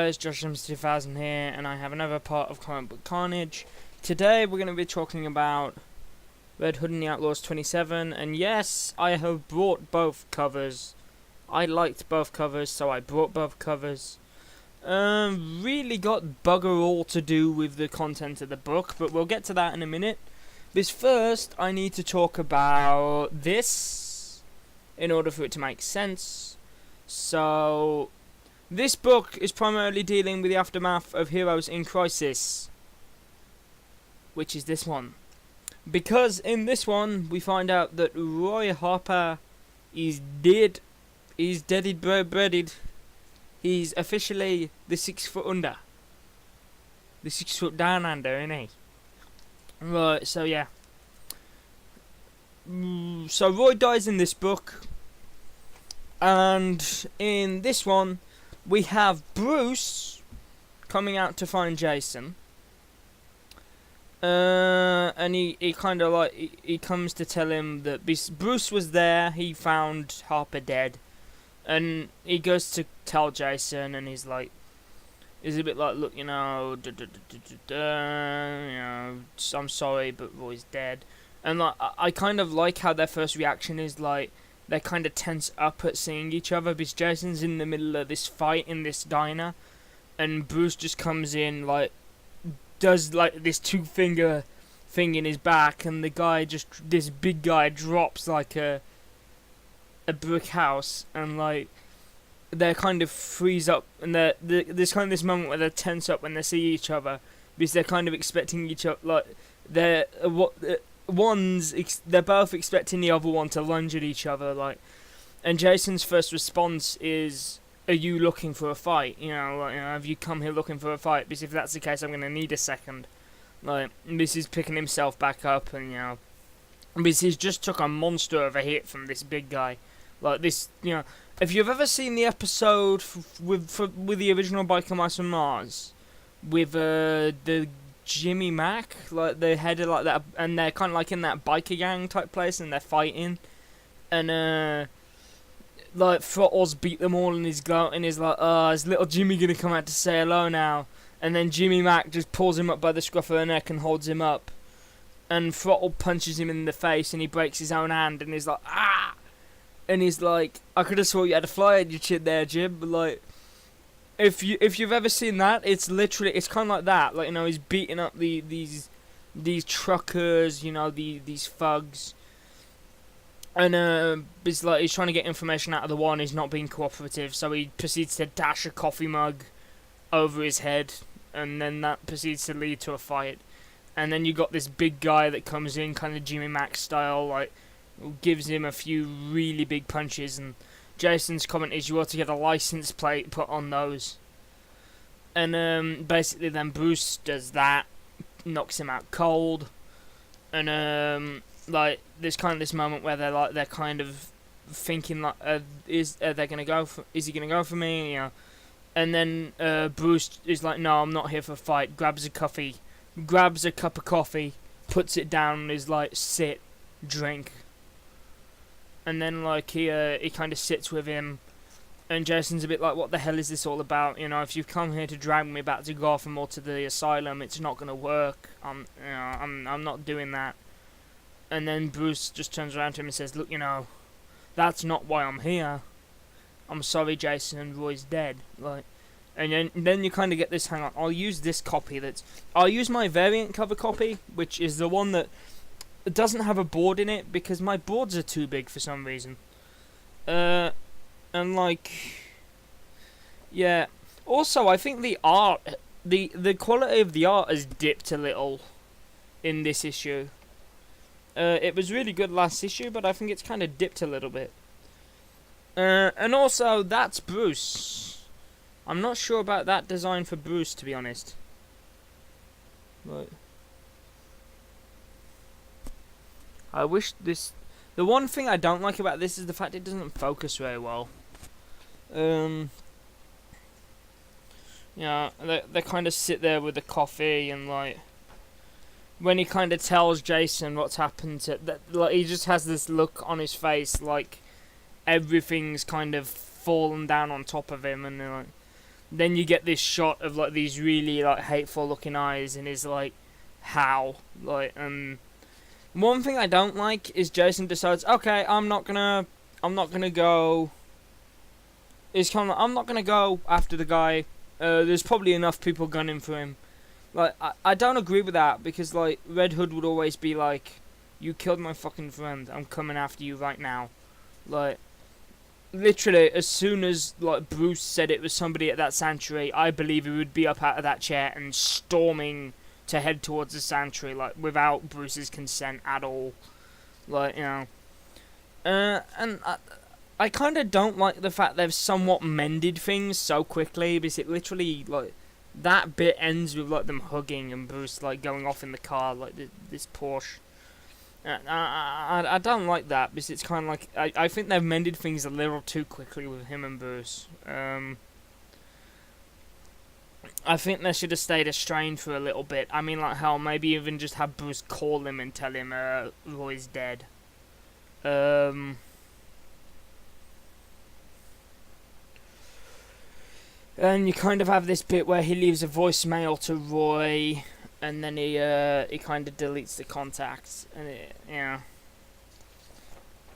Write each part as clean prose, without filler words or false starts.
guys, Josh2000 here, and I have another part of Comic Book Carnage. Today we're going to be talking about Red Hood and the Outlaws 27, and yes, I have brought both covers. I liked both covers, so I brought both covers. Really got bugger all to do with the content of the book, but we'll get to that in a minute. But first, I need to talk about this in order for it to make sense. So, this book is primarily dealing with the aftermath of Heroes in Crisis, which is this one. Because in this one, we find out that Roy Harper is dead. He's deaded breaded. He's officially the 6 foot under. The 6 foot down under, isn't he? Right, so yeah. So Roy dies in this book. And in this one, we have Bruce coming out to find Jason. And he kind of like, he comes to tell him that Bruce was there, he found Harper dead. And he goes to tell Jason, and he's like, he's a bit like, look, you know, I'm sorry, but Roy's dead. And like, I kind of like how their first reaction is like, they kind of tense up at seeing each other, because Jason's in the middle of this fight in this diner, and Bruce just comes in, like, does like this 2-finger thing in his back, and the guy just, this big guy drops like a brick house, and like, they kind of freeze up, and there's kind of this moment where they tense up when they see each other, because they're kind of expecting each other, like, they're both expecting the other one to lunge at each other, like, and Jason's first response is, are you looking for a fight? You know, like, have you come here looking for a fight? Because if that's the case, I'm going to need a second. Like, this is picking himself back up, and, you know, because he's just took a monster of a hit from this big guy. Like, this, you know, if you've ever seen the episode with the original Biker Mice from Mars, with the Jimmy Mac, like, they headed like that, and they're kind of like in that biker gang type place, and they're fighting, and like, Throttles beat them all, and he's like, oh, is little Jimmy gonna come out to say hello now? And then Jimmy Mac just pulls him up by the scruff of the neck and holds him up, and Throttle punches him in the face, and he breaks his own hand, and he's like, ah! And he's like, I could have swore you had a fly in your chin there, Jim, but like, if you've ever seen that, it's literally, it's kind of like that, like, you know, he's beating up these truckers, you know, these thugs, and he's like, he's trying to get information out of the one, he's not being cooperative, so he proceeds to dash a coffee mug over his head, and then that proceeds to lead to a fight, and then you got this big guy that comes in, kind of Jimmy Mac style, like, gives him a few really big punches, and Jason's comment is you ought to get a license plate put on those. And basically then Bruce does that, knocks him out cold, and like, there's kind of this moment where they're kind of thinking like, is he gonna go for me, you know? And then Bruce is like, no, I'm not here for a fight. Grabs a cup of coffee, puts it down, and is like, sit, drink. And then, like, he kind of sits with him, and Jason's a bit like, what the hell is this all about? You know, if you've come here to drag me back to Gotham or to the asylum, it's not going to work. I'm not doing that. And then Bruce just turns around to him and says, look, you know, that's not why I'm here. I'm sorry, Jason, Roy's dead. Like, and then you kind of get this, hang on, I'll use this copy I'll use my variant cover copy, which is the one that it doesn't have a board in it, because my boards are too big for some reason. And like, yeah. Also, I think the art, the quality of the art has dipped a little in this issue. It was really good last issue, but I think it's kind of dipped a little bit. And also, that's Bruce. I'm not sure about that design for Bruce, to be honest. Right. I wish this... The one thing I don't like about this is the fact it doesn't focus very well. Yeah, they kind of sit there with the coffee, and like, when he kind of tells Jason what's happened to... Like, he just has this look on his face, like, everything's kind of fallen down on top of him, and like, then you get this shot of like these really like hateful looking eyes, and is like, how? Like, one thing I don't like is Jason decides, okay, I'm not gonna go. It's kind of like, I'm not gonna go after the guy. There's probably enough people gunning for him. Like, I don't agree with that, because like Red Hood would always be like, you killed my fucking friend, I'm coming after you right now. Like, literally, as soon as like Bruce said it was somebody at that sanctuary, I believe he would be up out of that chair and storming to head towards the sanctuary, like without Bruce's consent at all. Like, you know, and I kind of don't like the fact they've somewhat mended things so quickly, because it literally, like, that bit ends with like them hugging and Bruce like going off in the car, like this Porsche. I don't like that, because it's kind of like I think they've mended things a little too quickly with him and Bruce. I think they should have stayed estranged for a little bit. I mean, like, hell, maybe even just have Bruce call him and tell him Roy's dead. And you kind of have this bit where he leaves a voicemail to Roy, and then he kind of deletes the contacts, and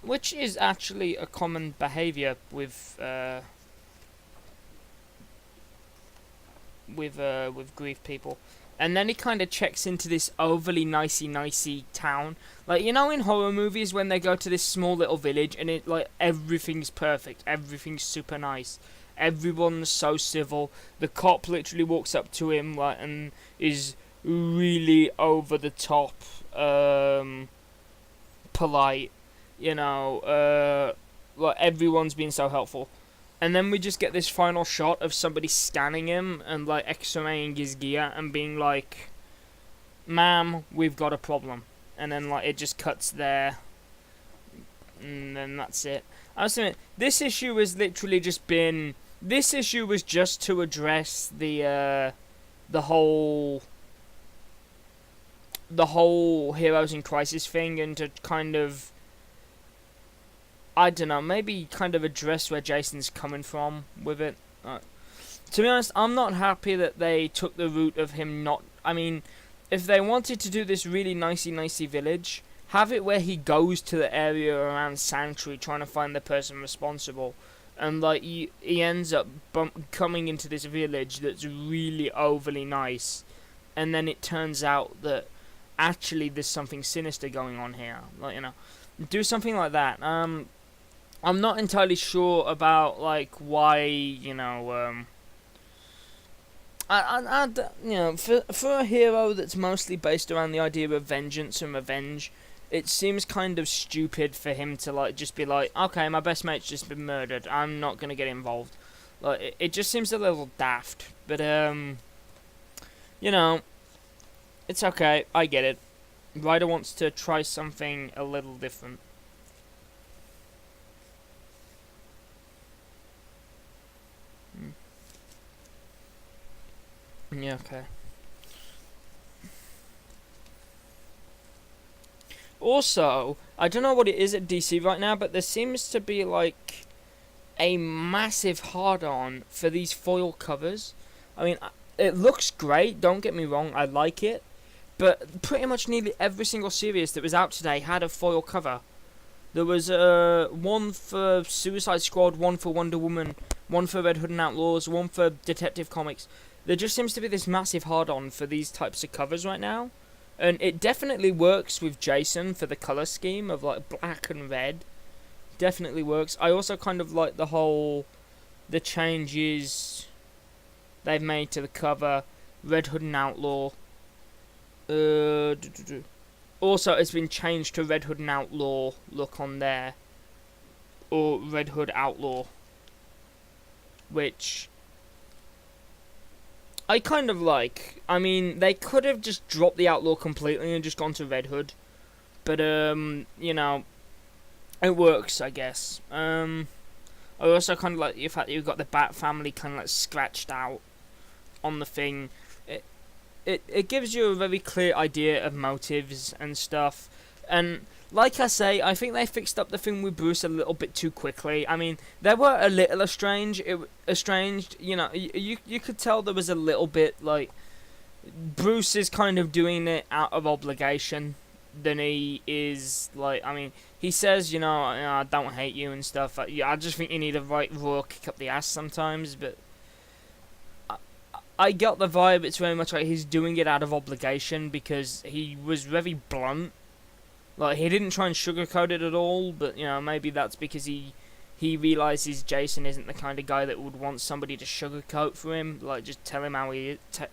which is actually a common behavior with grief people. And then he kind of checks into this overly nicey town, like, you know, in horror movies when they go to this small little village and it like everything's perfect, everything's super nice, everyone's so civil. The cop literally walks up to him like and is really over the top polite, you know, like everyone's been so helpful. And then we just get this final shot of somebody scanning him and like x-raying his gear and being like, ma'am, we've got a problem. And then like it just cuts there, and then that's it. I was saying, this issue has literally just been, this issue was just to address the whole Heroes in Crisis thing, and to kind of, I don't know, maybe kind of address where Jason's coming from with it. To be honest, I'm not happy that they took the route of him not, I mean, if they wanted to do this really nicey village, have it where he goes to the area around Sanctuary trying to find the person responsible, and like he ends up coming into this village that's really overly nice, and then it turns out that actually there's something sinister going on here. Like, you know, do something like that. I'm not entirely sure about like why, you know, you know, for a hero that's mostly based around the idea of vengeance and revenge, it seems kind of stupid for him to like just be like, okay, my best mate's just been murdered, I'm not gonna get involved. Like, it just seems a little daft. But you know, it's okay, I get it. Ryder wants to try something a little different. Yeah, okay. Also, I don't know what it is at DC right now, but there seems to be like a massive hard-on for these foil covers. I mean, it looks great, don't get me wrong, I like it, but pretty much nearly every single series that was out today had a foil cover. There was one for Suicide Squad, one for Wonder Woman, one for Red Hood and Outlaws, one for Detective Comics. There just seems to be this massive hard-on for these types of covers right now. And it definitely works with Jason for the colour scheme of like black and red. Definitely works. I also kind of like the changes they've made to the cover. Red Hood and Outlaw. Also, it's been changed to Red Hood and Outlaw look on there. Or Red Hood Outlaw. Which I kind of like. I mean, they could have just dropped the Outlaw completely and just gone to Red Hood. But, you know, it works, I guess. I also kind of like the fact that you've got the Bat family kind of like scratched out on the thing. It gives you a very clear idea of motives and stuff. And like I say, I think they fixed up the thing with Bruce a little bit too quickly. I mean, they were a little estranged. You know, you could tell there was a little bit like Bruce is kind of doing it out of obligation than he is like. I mean, he says, I don't hate you and stuff. I just think you need a right royal kick up the ass sometimes, but I got the vibe it's very much like he's doing it out of obligation because he was very blunt. Like, he didn't try and sugarcoat it at all, but, maybe that's because he realizes Jason isn't the kind of guy that would want somebody to sugarcoat for him. Like, just tell him how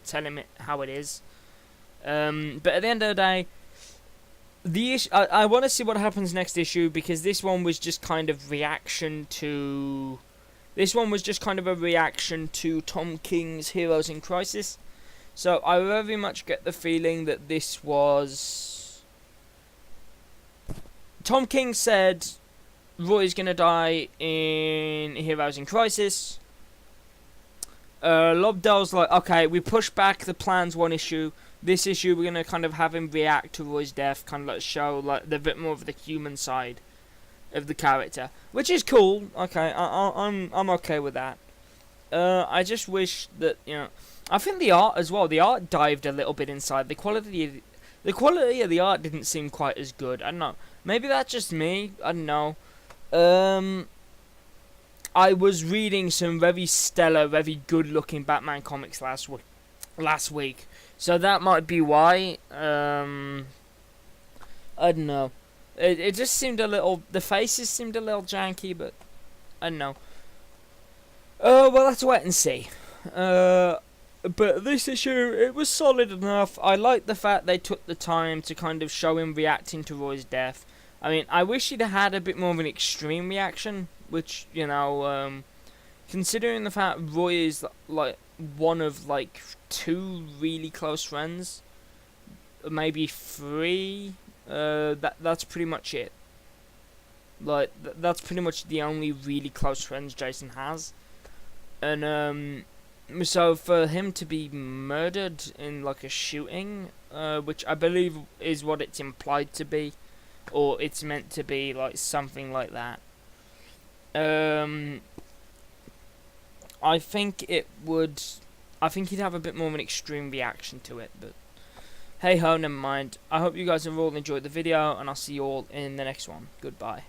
tell him how it is. But at the end of the day, the issue, I want to see what happens next issue, because this one was just kind of reaction to... This one was just kind of a reaction to Tom King's Heroes in Crisis. So I very much get the feeling that this was... Tom King said Roy's gonna die in Heroes in Crisis. Lobdell's like, okay, we push back the plans one issue. This issue we're gonna kind of have him react to Roy's death, kind of like show like the bit more of the human side of the character, which is cool. Okay, I'm okay with that. I just wish that I think the art as well. The art dived a little bit inside. The quality of the art didn't seem quite as good. I don't know. Maybe that's just me. I don't know. I was reading some very stellar, very good-looking Batman comics last week, so that might be why. I don't know. It just seemed a little... The faces seemed a little janky, but... I don't know. Well, let's wait and see. But this issue, it was solid enough. I liked the fact they took the time to kind of show him reacting to Roy's death. I mean, I wish he'd had a bit more of an extreme reaction, which, considering the fact Roy is, like, one of, like, 2 really close friends, maybe 3... that's pretty much it. Like, that's pretty much the only really close friends Jason has. And, so for him to be murdered in, like, a shooting, which I believe is what it's implied to be, or it's meant to be, like, something like that. I think he'd have a bit more of an extreme reaction to it, but hey ho, never mind. I hope you guys have all enjoyed the video, and I'll see you all in the next one. Goodbye.